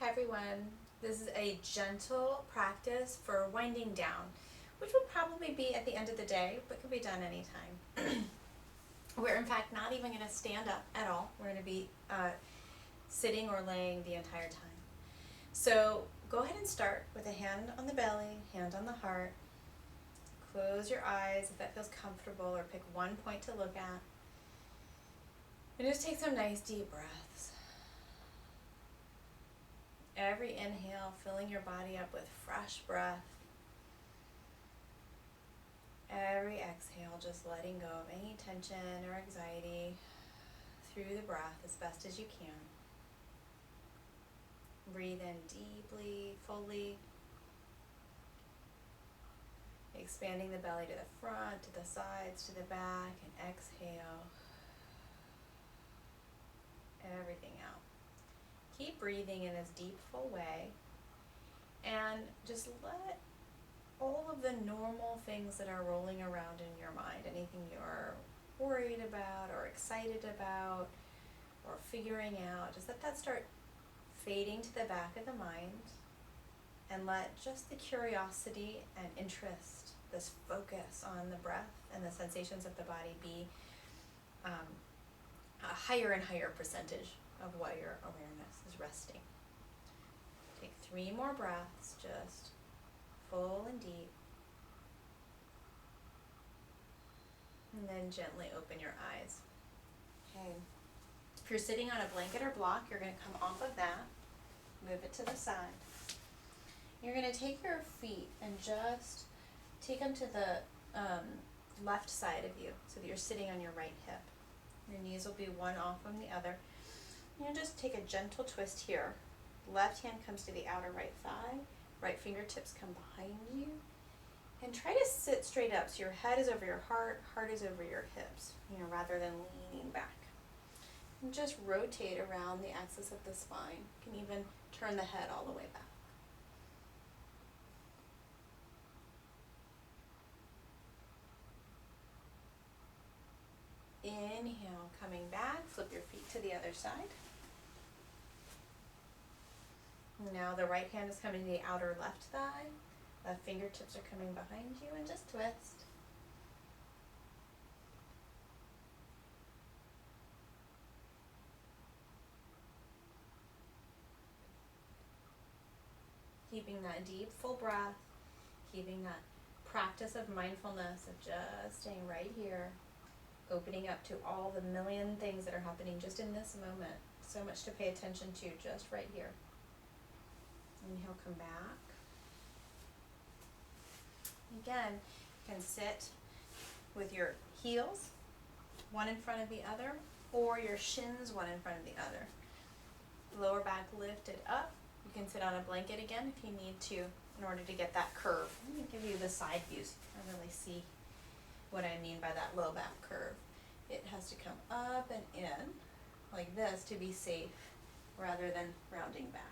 Hi everyone. This is a gentle practice for winding down, which would probably be at the end of the day, but could be done anytime. We're in fact not even going to stand up at all. We're going to be sitting or laying the entire time. So go ahead and start with a hand on the belly, hand on the heart. Close your eyes if that feels comfortable, or pick one point to look at. And just take some nice deep breaths. Every inhale, filling your body up with fresh breath. Every exhale, just letting go of any tension or anxiety through the breath as best as you can. Breathe in deeply, fully. Expanding the belly to the front, to the sides, to the back, and exhale everything out. Keep breathing in this deep, full way, and just let all of the normal things that are rolling around in your mind, anything you're worried about or excited about or figuring out, just let that start fading to the back of the mind, and let just the curiosity and interest, this focus on the breath and the sensations of the body be a higher and higher percentage of what your awareness is resting. Take 3 more breaths, just full and deep. And then gently open your eyes. Okay. If you're sitting on a blanket or block, you're going to come off of that, move it to the side. You're going to take your feet and just take them to the left side of you so that you're sitting on your right hip. Your knees will be one off from the other. You just take a gentle twist here. Left hand comes to the outer right thigh. Right fingertips come behind you. And try to sit straight up so your head is over your heart, heart is over your hips, rather than leaning back. And just rotate around the axis of the spine. You can even turn the head all the way back. Inhale, coming back, flip your feet to the other side. Now the right hand is coming to the outer left thigh. Left fingertips are coming behind you, and just twist. Keeping that deep, full breath, keeping that practice of mindfulness of just staying right here, opening up to all the million things that are happening just in this moment. So much to pay attention to just right here. Inhale, come back. Again, you can sit with your heels one in front of the other, or your shins one in front of the other. Lower back lifted up. You can sit on a blanket again if you need to in order to get that curve. Let me give you the side view so you can really see what I mean by that low back curve. It has to come up and in like this to be safe rather than rounding back.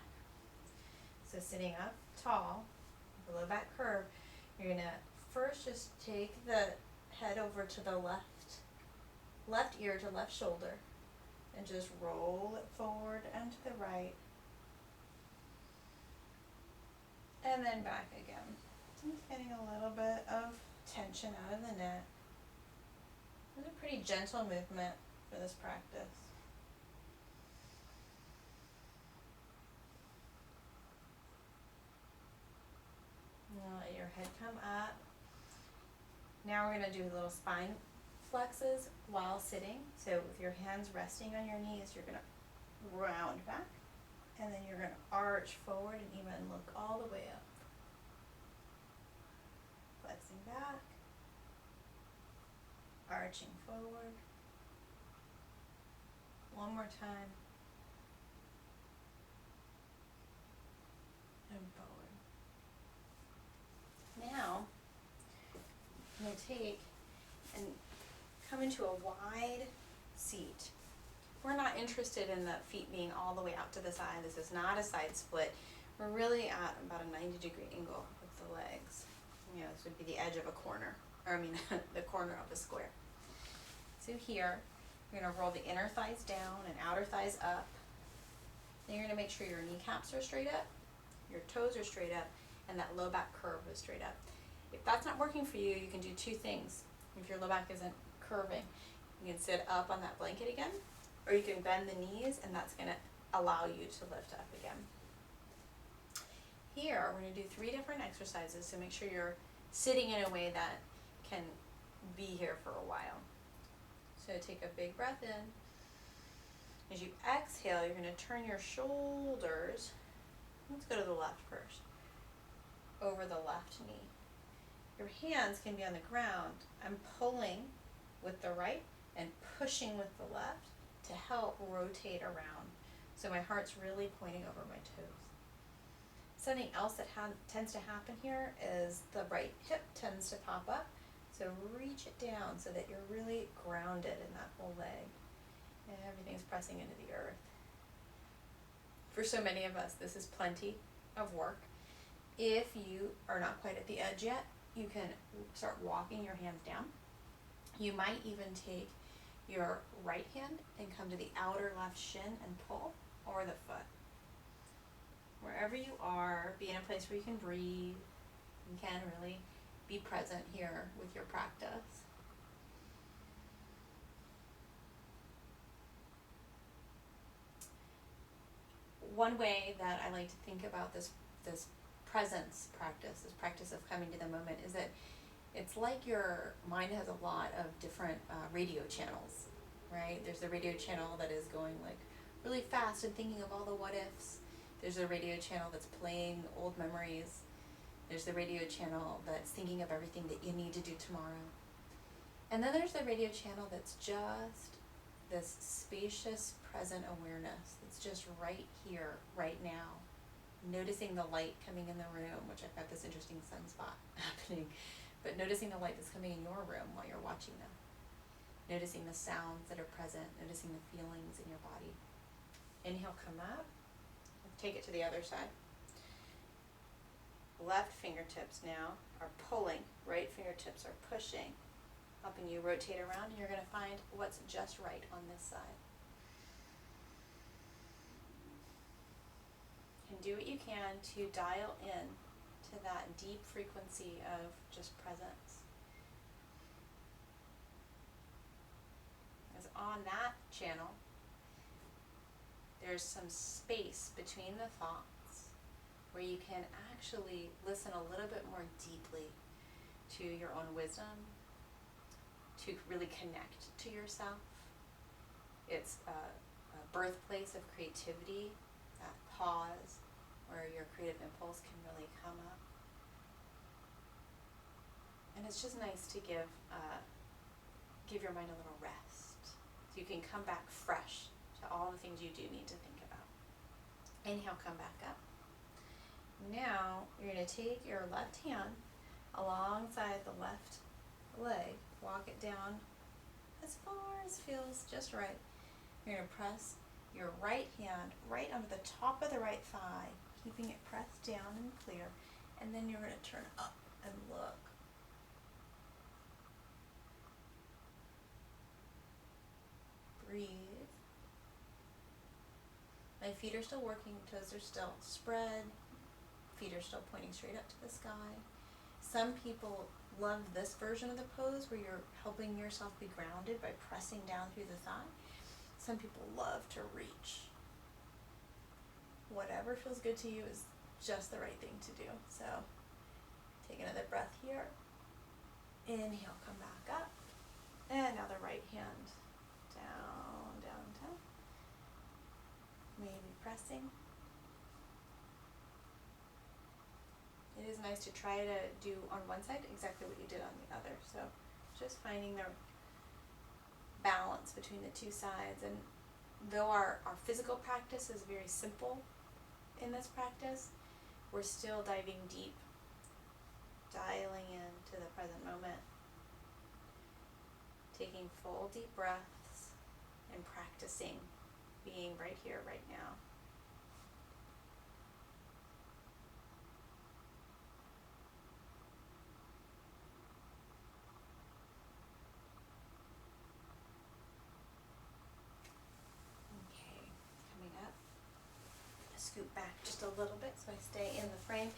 So sitting up tall, the low back curve, you're going to first just take the head over to the left ear to left shoulder, and just roll it forward and to the right, and then back again. Just getting a little bit of tension out of the neck. It's a pretty gentle movement for this practice. Now let your head come up. Now we're going to do little spine flexes while sitting. So with your hands resting on your knees, you're going to round back, and then you're going to arch forward and even look all the way up. Flexing back, arching forward. One more time. And forward. Now, I'm going to take and come into a wide seat. We're not interested in the feet being all the way out to the side. This is not a side split. We're really at about a 90-degree angle with the legs. This would be the edge of a corner, the corner of a square. So here, we're going to roll the inner thighs down and outer thighs up. Then you're going to make sure your kneecaps are straight up, your toes are straight up, and that low back curve is straight up. If that's not working for you, you can do two things. If your low back isn't curving, you can sit up on that blanket again, or you can bend the knees, and that's going to allow you to lift up again. Here, we're going to do 3 different exercises to make sure you're sitting in a way that can be here for a while. So take a big breath in. As you exhale, you're going to turn your shoulders, let's go to the left first, over the left knee. Your hands can be on the ground. I'm pulling with the right and pushing with the left to help rotate around. So my heart's really pointing over my toes. Something else that tends to happen here is the right hip tends to pop up. So reach it down so that you're really grounded in that whole leg. And everything's pressing into the earth. For so many of us, this is plenty of work. If you are not quite at the edge yet, you can start walking your hands down. You might even take your right hand and come to the outer left shin and pull, or the foot. Wherever you are, be in a place where you can breathe. You can really be present here with your practice. One way that I like to think about this presence practice, this practice of coming to the moment, is that it's like your mind has a lot of different radio channels, right? There's the radio channel that is going like really fast and thinking of all the what ifs. There's a radio channel that's playing old memories. There's the radio channel that's thinking of everything that you need to do tomorrow. And then there's the radio channel that's just this spacious, present awareness that's just right here, right now. Noticing the light coming in the room, which I've got this interesting sunspot happening, but noticing the light that's coming in your room while you're watching them. Noticing the sounds that are present, noticing the feelings in your body. Inhale, come up. Take it to the other side. Left fingertips now are pulling, right fingertips are pushing, helping you rotate around, and you're going to find what's just right on this side. And do what you can to dial in to that deep frequency of just presence. Because on that channel, there's some space between the thoughts where you can actually listen a little bit more deeply to your own wisdom, to really connect to yourself. It's a birthplace of creativity, that pause where your creative impulse can really come up. And it's just nice to give your mind a little rest, so you can come back fresh to all the things you do need to think about. Inhale, come back up. Now you're going to take your left hand alongside the left leg, walk it down as far as feels just right. You're going to press your right hand right under the top of the right thigh, keeping it pressed down and clear, and then you're going to turn up and look. Breathe. My feet are still working, toes are still spread, feet are still pointing straight up to the sky. Some people love this version of the pose where you're helping yourself be grounded by pressing down through the thigh. Some people love to reach. Whatever feels good to you is just the right thing to do. So take another breath here. Inhale, come back up. And now the right hand down, down, down. Maybe pressing. It is nice to try to do on one side exactly what you did on the other. So just finding the balance between the two sides. And though our physical practice is very simple in this practice, we're still diving deep, dialing into the present moment, taking full deep breaths and practicing being right here, right now. Okay, coming up. scoot back just a little bit so I stay in the frame.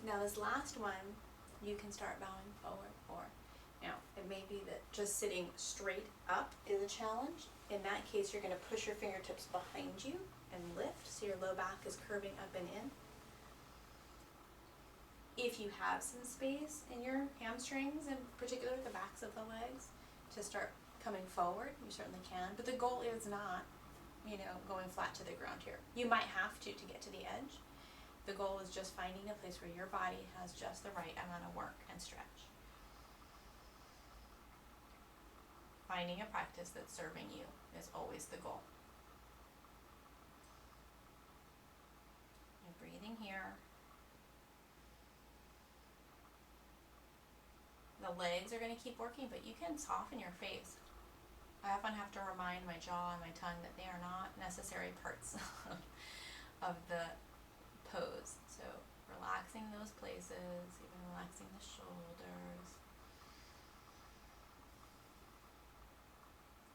Now this last one, you can start bowing forward or, now it may be that just sitting straight up is a challenge. In that case, you're going to push your fingertips behind you and lift so your low back is curving up and in. If you have some space in your hamstrings, in particular the backs of the legs, to start coming forward, you certainly can, but the goal is not, you know, going flat to the ground here. You might have to get to the edge. The goal is just finding a place where your body has just the right amount of work and stretch. Finding a practice that's serving you is always the goal. You're breathing here. The legs are going to keep working, but you can soften your face. I often have to remind my jaw and my tongue that they are not necessary parts of the pose. So relaxing those places, even relaxing the shoulders.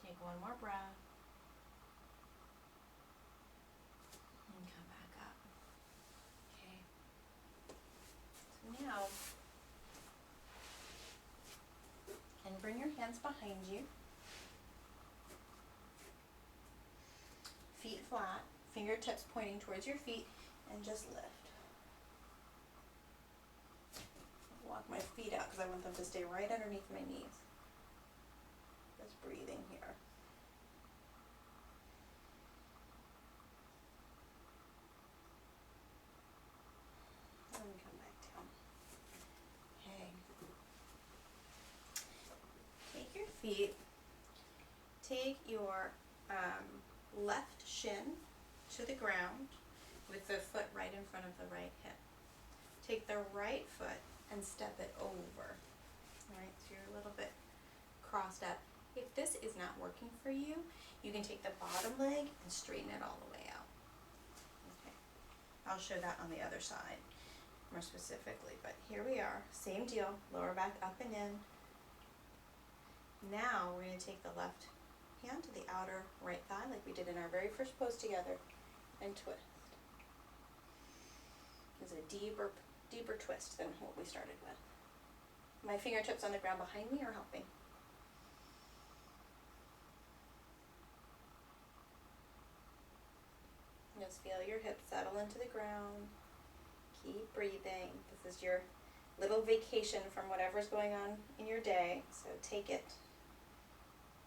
Take one more breath. And come back up. Okay. So now, and bring your hands behind you. Feet flat, fingertips pointing towards your feet, and just lift. Walk my feet out because I want them to stay right underneath my knees. Just breathing here. And come back down. Okay. Take your feet, take your left shin to the ground with the foot right in front of the right hip. Take the right foot and step it over. Alright, so you're a little bit crossed up. If this is not working for you, you can take the bottom leg and straighten it all the way out. Okay, I'll show that on the other side more specifically, but here we are, same deal, lower back up and in. Now we're going to take the left hand to the outer right thigh like we did in our very first pose together and twist. It's a deeper twist than what we started with. My fingertips on the ground behind me are helping. Just feel your hips settle into the ground. Keep breathing. This is your little vacation from whatever's going on in your day, so take it.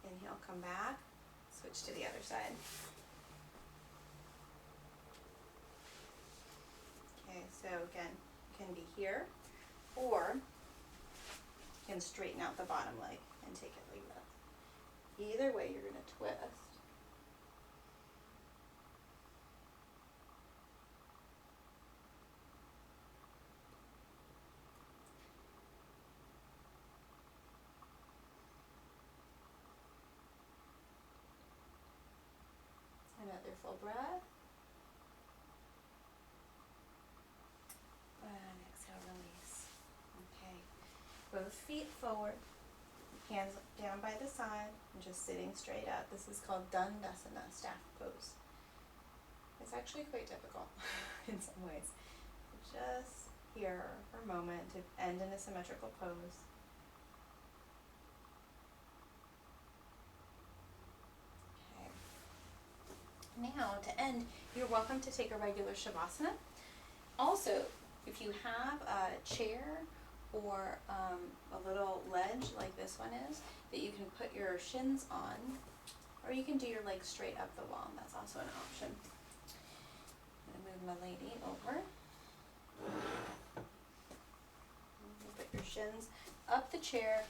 Inhale, come back, switch to the other side. Okay, so again, you can be here, or you can straighten out the bottom leg and take it like this. Either way, you're going to twist. Another full breath. And exhale, release. Okay. Both feet forward, hands down by the side, and just sitting straight up. This is called Dandasana, staff pose. It's actually quite difficult in some ways. So just here for a moment to end in a symmetrical pose. Now, to end, you're welcome to take a regular Shavasana. Also, if you have a chair or a little ledge like this one is, that you can put your shins on, or you can do your legs straight up the wall. That's also an option. I'm going to move my lady over. Put your shins up the chair,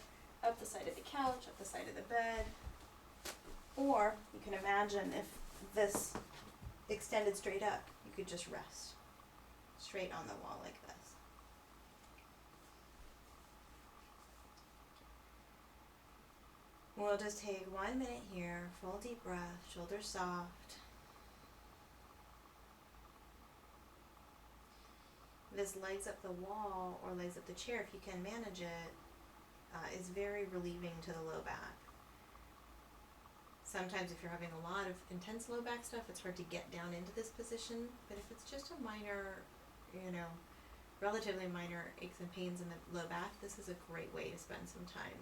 up the side of the couch, up the side of the bed. Or you can imagine if this extended straight up, you could just rest straight on the wall like this. We'll just take 1 minute here, full deep breath, shoulders soft. This legs up the wall or legs up the chair, if you can manage it, is very relieving to the low back. Sometimes if you're having a lot of intense low back stuff, it's hard to get down into this position. But if it's just a minor, relatively minor aches and pains in the low back, this is a great way to spend some time.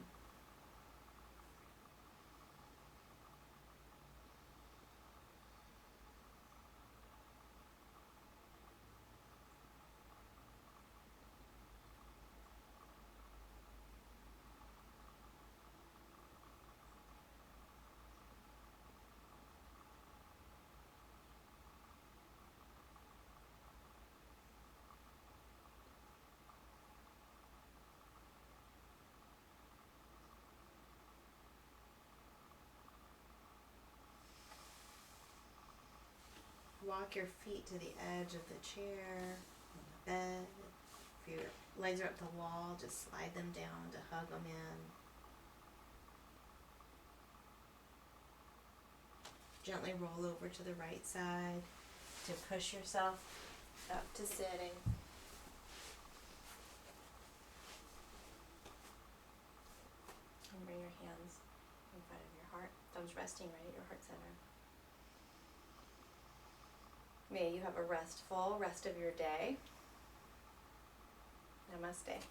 Walk your feet to the edge of the chair, the bed. If your legs are up to the wall, just slide them down to hug them in. Gently roll over to the right side to push yourself up to sitting. And bring your hands in front of your heart, thumbs resting right at your heart center. May you have a restful rest of your day. Namaste.